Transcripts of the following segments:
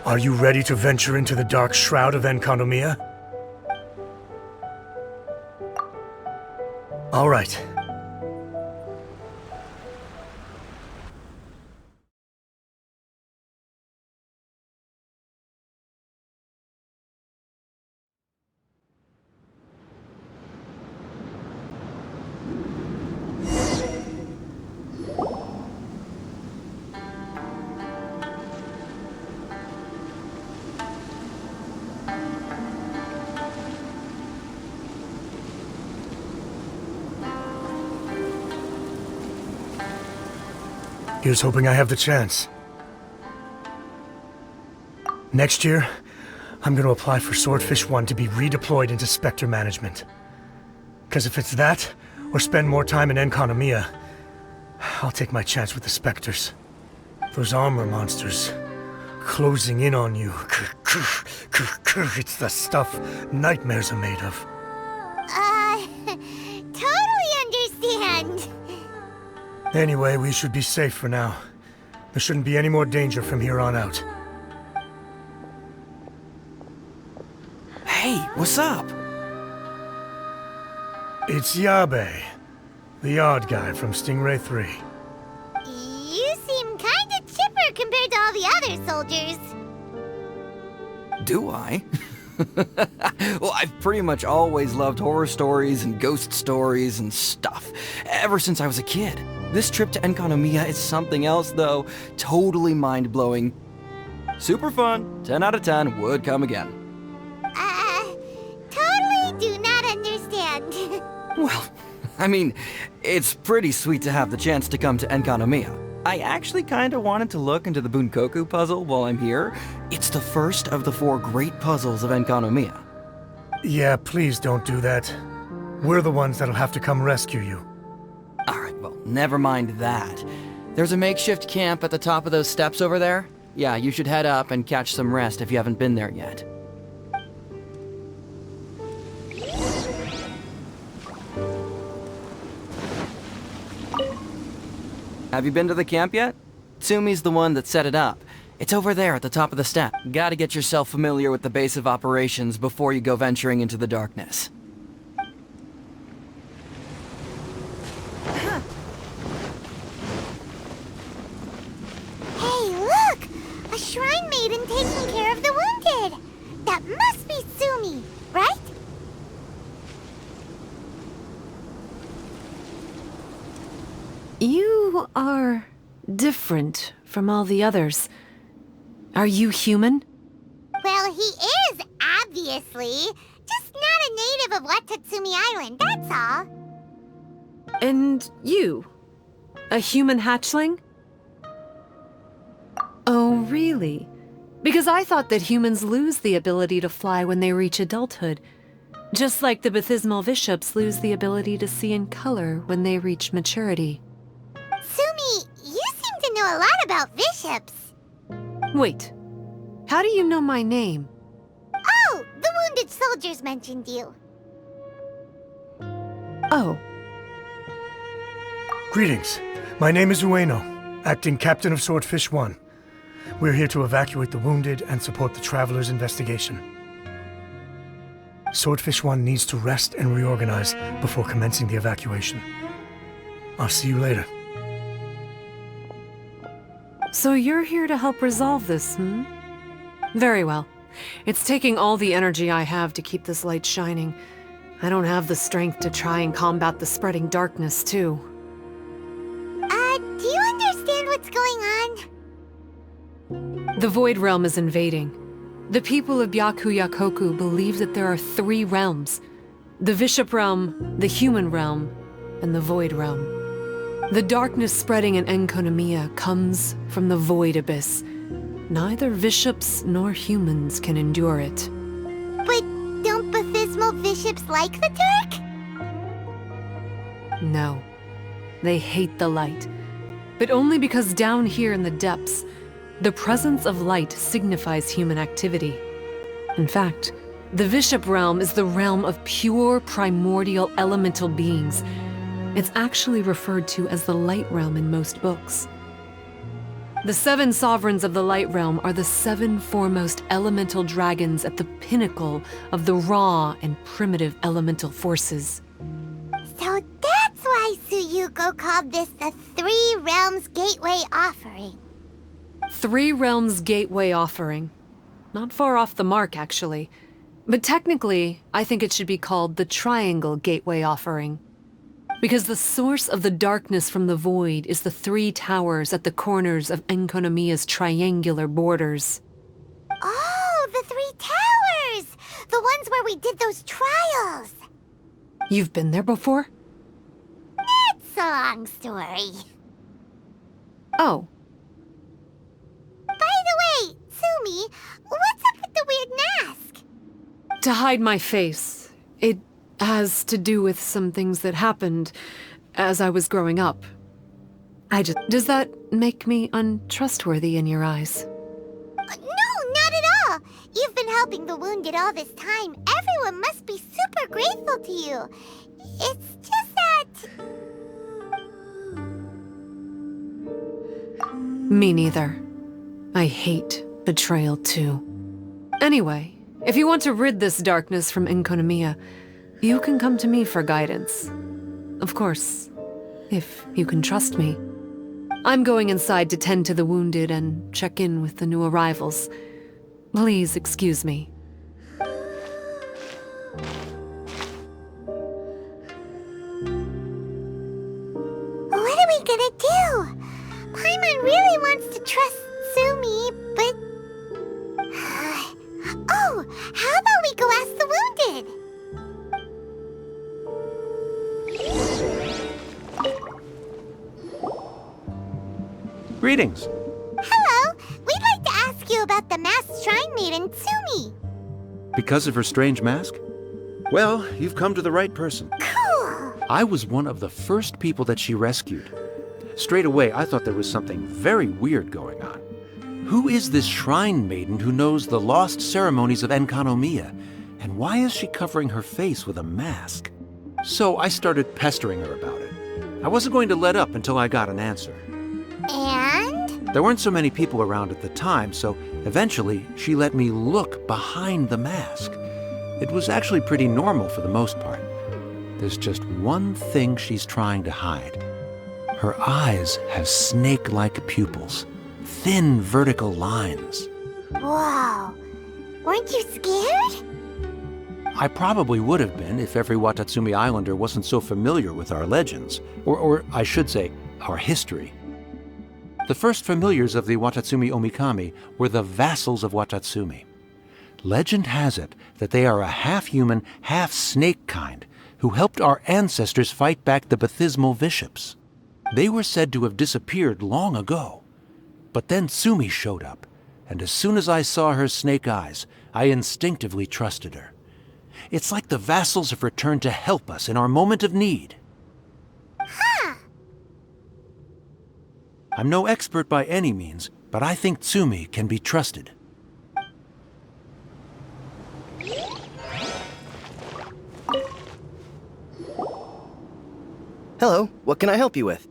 Are you ready to venture into the dark shroud of Enkanomiya? All right. Here's hoping I have the chance. Next year, I'm gonna apply for Swordfish 1 to be redeployed into Spectre management. Cause if it's that, or spend more time in Enkanomiya, I'll take my chance with the Spectres. Those armor monsters, closing in on you. It's the stuff nightmares are made of. Totally understand. Anyway, we should be safe for now. There shouldn't be any more danger from here on out. Hey, what's up? It's Yabe, the odd guy from Stingray 3. You seem kinda chipper compared to all the other soldiers. Do I? Well, I've pretty much always loved horror stories and ghost stories and stuff, ever since I was a kid. This trip to Enkanomiya is something else, though. Totally mind-blowing. Super fun. 10 out of 10 would come again. Totally do not understand. Well, I mean, it's pretty sweet to have the chance to come to Enkanomiya. I actually kinda wanted to look into the Bunkoku puzzle while I'm here. It's the first of the 4 great puzzles of Enkanomiya. Yeah, please don't do that. We're the ones that'll have to come rescue you. Alright, well, never mind that. There's a makeshift camp at the top of those steps over there. Yeah, you should head up and catch some rest if you haven't been there yet. Have you been to the camp yet? Tsumi's the one that set it up. It's over there at the top of the step. Gotta get yourself familiar with the base of operations before you go venturing into the darkness. Hey, look! A shrine maiden taking care of the wounded! That must be Sumi, right? You are different from all the others. Are you human? Well, he is, obviously. Just not a native of Watatsumi Island, that's all. And you? A human hatchling? Oh, really? Because I thought that humans lose the ability to fly when they reach adulthood. Just like the baptismal bishops lose the ability to see in color when they reach maturity. Sumi, you seem to know a lot about bishops. Wait, how do you know my name? Oh, the wounded soldiers mentioned you. Oh, Greetings. My name is Ueno, acting captain of Swordfish 1. We're here to evacuate the wounded and support the traveler's investigation. Swordfish 1 needs to rest and reorganize before commencing the evacuation. I'll see you later. so you're here to help resolve this, hmm? Very well. It's taking all the energy I have to keep this light shining. I don't have the strength to try and combat the spreading darkness, too. Do you understand what's going on? The Void Realm is invading. The people of Byakuyakoku believe that there are 3 realms. The Bishop Realm, the Human Realm, and the Void Realm. The darkness spreading in Enkanomiya comes from the Void Abyss. Neither bishops nor humans can endure it. But don't baptismal bishops like the Turk? No. They hate the light. But only because down here in the depths, the presence of light signifies human activity. In fact, the Bishop Realm is the realm of pure primordial elemental beings. It's actually referred to as the Light Realm in most books. The 7 sovereigns of the Light Realm are the 7 foremost elemental dragons at the pinnacle of the raw and primitive elemental forces. So that's why Tsuyuko called this the Three Realms Gateway Offering. 3 Realms Gateway Offering. Not far off the mark, actually. But technically, I think it should be called the Triangle Gateway Offering. Because the source of the darkness from the void is the 3 towers at the corners of Enkonomiya's triangular borders. Oh, the 3 towers! The ones where we did those trials! You've been there before? It's a long story. Oh. By the way, Tsumi, what's up with the weird mask? To hide my face. It has to do with some things that happened as I was growing up. Does that make me untrustworthy in your eyes? No, not at all. You've been helping the wounded all this time. Everyone must be super grateful to you. It's just that... Me neither. I hate betrayal too. Anyway, if you want to rid this darkness from Enkonomiya, you can come to me for guidance. Of course, if you can trust me. I'm going inside to tend to the wounded and check in with the new arrivals. Please excuse me. What are we gonna do? Paimon really wants to trust Tsumi, but... Oh, how about we go ask the wounded? Greetings. Hello, we'd like to ask you about the masked shrine maiden, Tsumi. Because of her strange mask? Well, you've come to the right person. Cool. I was one of the first people that she rescued. Straight away, I thought there was something very weird going on. Who is this shrine maiden who knows the lost ceremonies of Enkanomiya? And why is she covering her face with a mask? So I started pestering her about it. I wasn't going to let up until I got an answer. And? There weren't so many people around at the time, so eventually she let me look behind the mask. It was actually pretty normal for the most part. There's just one thing she's trying to hide. Her eyes have snake-like pupils, thin vertical lines. Whoa. Weren't you scared? I probably would have been if every Watatsumi Islander wasn't so familiar with our legends, or I should say, our history. The first familiars of the Watatsumi Omikami were the vassals of Watatsumi. Legend has it that they are a half-human, half-snake kind who helped our ancestors fight back the Bathismal Bishops. They were said to have disappeared long ago. But then Tsumi showed up, and as soon as I saw her snake eyes, I instinctively trusted her. It's like the vassals have returned to help us in our moment of need. Huh. I'm no expert by any means, but I think Tsumi can be trusted. Hello, what can I help you with?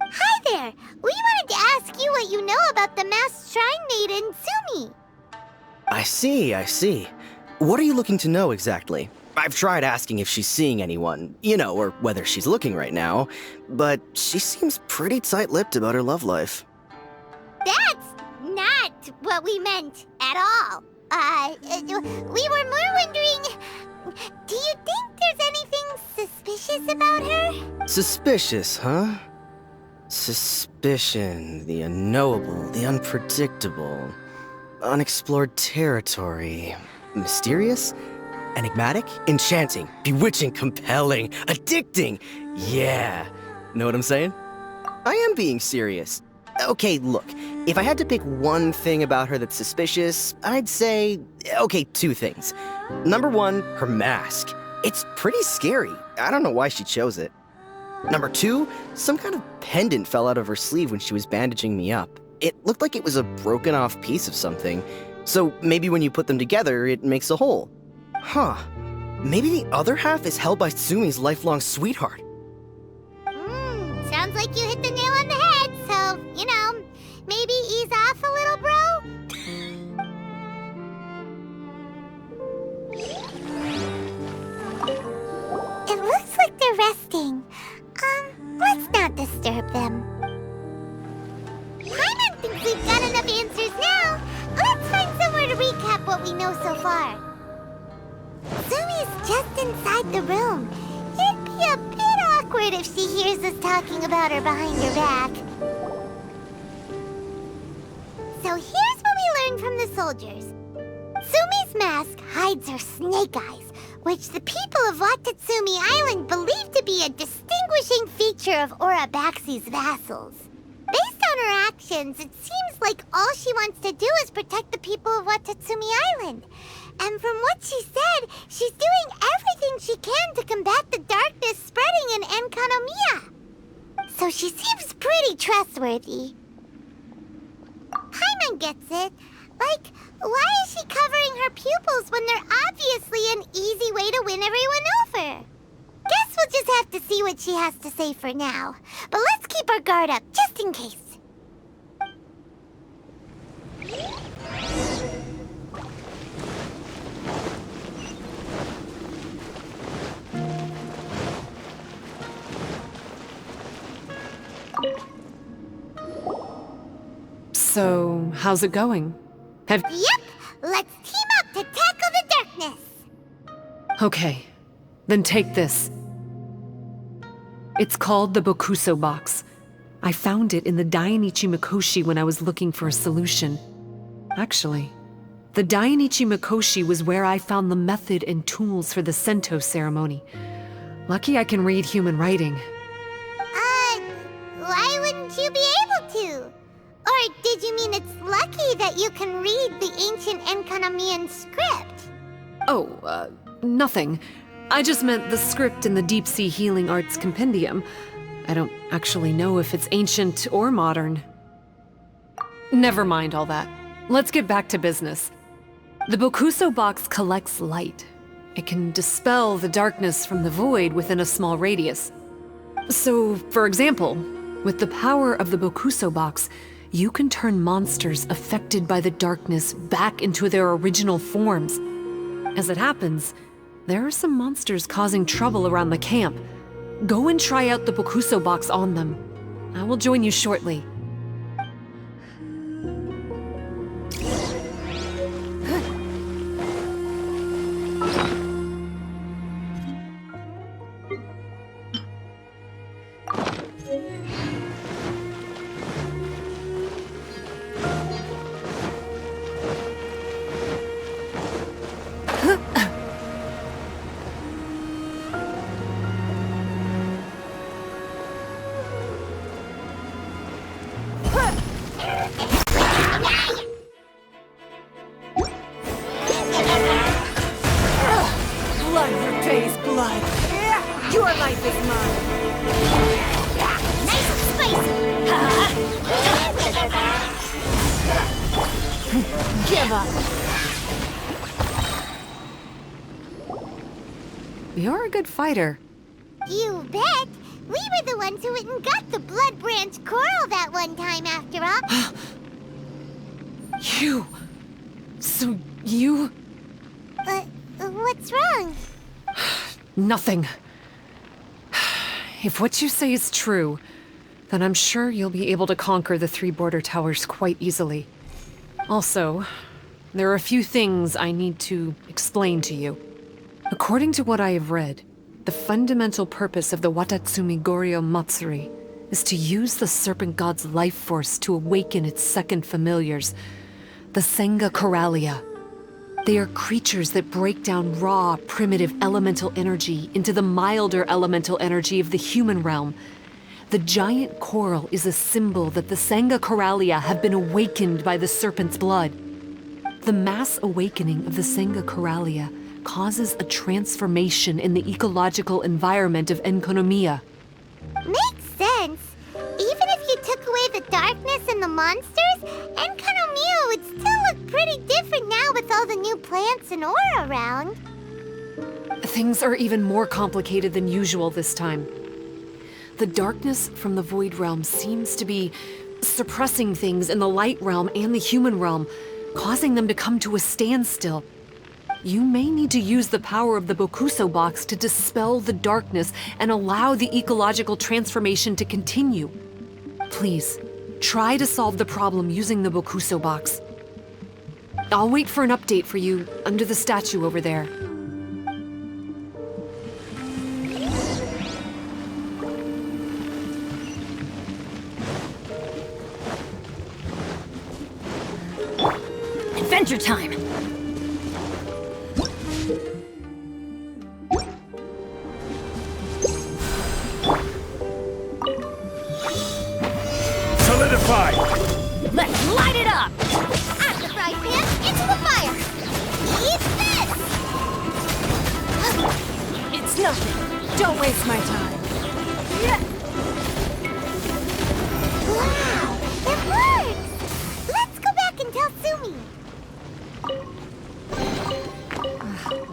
Hi there. We wanted to ask you what you know about the masked shrine maiden, Tsumi. I see. What are you looking to know exactly? I've tried asking if she's seeing anyone, or whether she's looking right now, but she seems pretty tight-lipped about her love life. That's not what we meant at all. We were more wondering, do you think there's anything suspicious about her? Suspicious, huh? Suspicion, the unknowable, the unpredictable, unexplored territory, mysterious? Enigmatic? Enchanting, bewitching, compelling, addicting. Yeah. Know what I'm saying? I am being serious. Okay, look. If I had to pick one thing about her that's suspicious, I'd say, okay, 2 things. Number 1, her mask. It's pretty scary. I don't know why she chose it. Number 2, some kind of pendant fell out of her sleeve when she was bandaging me up. It looked like it was a broken off piece of something. So maybe when you put them together, it makes a whole. Huh. Maybe the other half is held by Tsumi's lifelong sweetheart. Sounds like you hit the nail on the head, so, maybe ease off a little, bro? It looks like they're resting. Let's not disturb them. Paimon thinks we've got enough answers now. Let's find somewhere to recap what we know so far. Sumi's just inside the room. It'd be a bit awkward if she hears us talking about her behind her back. So here's what we learned from the soldiers. Sumi's mask hides her snake eyes, which the people of Watatsumi Island believe to be a distinguishing feature of Orabaxi's vassals. Based on her actions, it seems like all she wants to do is protect the people of Watatsumi Island. And from what she said, she's doing everything she can to combat the darkness spreading in Enkanomiya. So she seems pretty trustworthy. Paimon gets it. Like, why is she covering her pupils when they're obviously an easy way to win everyone over? Guess we'll just have to see what she has to say for now. But let's keep our guard up, just in case. So, how's it going? Yep, let's team up to tackle the darkness. Okay, then take this. It's called the Bokuso box. I found it in the Dainichi Mikoshi when I was looking for a solution. Actually, the Dainichi Mikoshi was where I found the method and tools for the Sento ceremony. Lucky I can read human writing. Why wouldn't you be able to? Or did you mean it's lucky that you can read the ancient Enkanomian script? Oh, nothing. I just meant the script in the Deep Sea Healing Arts Compendium. I don't actually know if it's ancient or modern. Never mind all that. Let's get back to business. The Bokuso box collects light. It can dispel the darkness from the void within a small radius. So, for example, with the power of the Bokuso box, you can turn monsters affected by the darkness back into their original forms. As it happens, there are some monsters causing trouble around the camp. Go and try out the Bokuso box on them. I will join you shortly. Blood repays blood. Your life is mine. Nice and spicy! Give up. You're a good fighter. You bet! We were the ones who went and got the Blood Branch Coral that one time, after all. You... So you... What's wrong? Nothing. If what you say is true, then I'm sure you'll be able to conquer the 3 border towers quite easily. Also, there are a few things I need to explain to you. According to what I have read, the fundamental purpose of the Watatsumi Goryo Matsuri is to use the Serpent God's life force to awaken its second familiars, the Senga Coralia. They are creatures that break down raw, primitive elemental energy into the milder elemental energy of the human realm. The giant coral is a symbol that the Senga Coralia have been awakened by the serpent's blood. The mass awakening of the Senga Coralia causes a transformation in the ecological environment of Enkanomiya. Makes sense. Even if you took away the darkness and the monsters, Enkanomiya would still look pretty different now with all the new plants and aura around. Things are even more complicated than usual this time. The darkness from the Void Realm seems to be suppressing things in the light realm and the human realm, causing them to come to a standstill. You may need to use the power of the Bokuso box to dispel the darkness and allow the ecological transformation to continue. Please, try to solve the problem using the Bokuso box. I'll wait for an update for you under the statue over there. Adventure time! Solidify! Let's light it up! Out of the frying pan, into the fire! Eat this! It's nothing. Don't waste my time. Wow, it works! Let's go back and tell Sumi.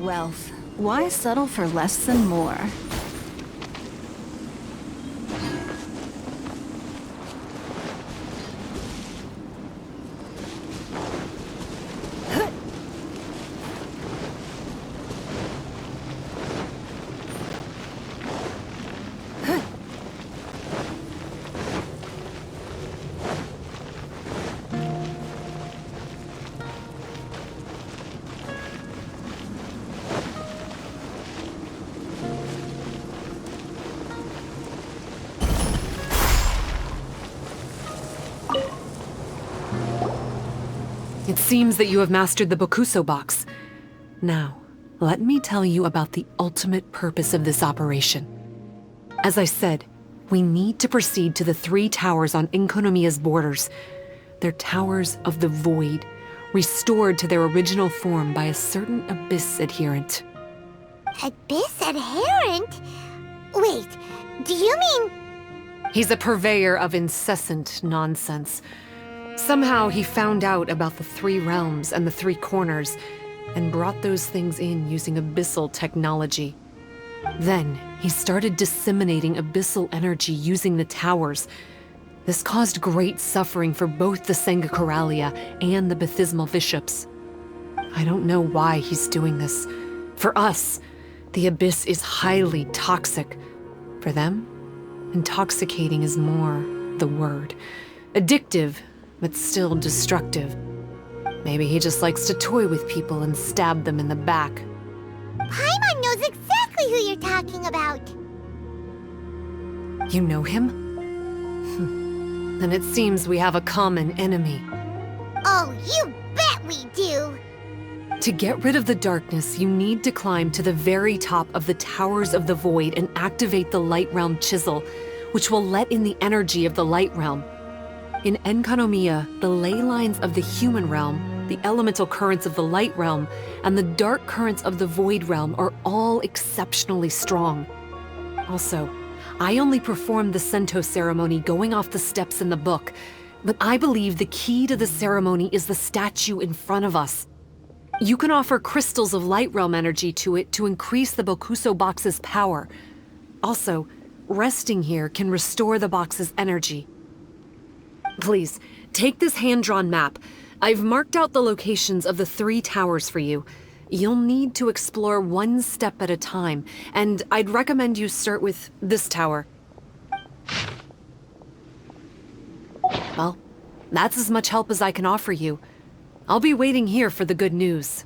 Wealth. Why settle for less than more? It seems that you have mastered the Bokuso box. Now, let me tell you about the ultimate purpose of this operation. As I said, we need to proceed to the 3 towers on Enkonomiya's borders. They're towers of the void, restored to their original form by a certain Abyss adherent. Abyss adherent? Wait, do you mean... He's a purveyor of incessant nonsense. Somehow he found out about the 3 realms and the 3 corners, and brought those things in using abyssal technology. Then he started disseminating abyssal energy using the towers. This caused great suffering for both the Sangakaralia and the Bathismal Bishops. I don't know why he's doing this. For us, the abyss is highly toxic. For them, intoxicating is more the word. Addictive, but still destructive. Maybe he just likes to toy with people and stab them in the back. Paimon knows exactly who you're talking about. You know him? Then it seems we have a common enemy. Oh, you bet we do! To get rid of the darkness, you need to climb to the very top of the Towers of the Void and activate the Light Realm Chisel, which will let in the energy of the Light Realm. In Enkonomiya, the ley lines of the human realm, the elemental currents of the light realm, and the dark currents of the void realm are all exceptionally strong. Also, I only performed the Sento ceremony going off the steps in the book, but I believe the key to the ceremony is the statue in front of us. You can offer crystals of light realm energy to it to increase the Bokuso box's power. Also, resting here can restore the box's energy. Please, take this hand-drawn map. I've marked out the locations of the 3 towers for you. You'll need to explore one step at a time, and I'd recommend you start with this tower. Well, that's as much help as I can offer you. I'll be waiting here for the good news.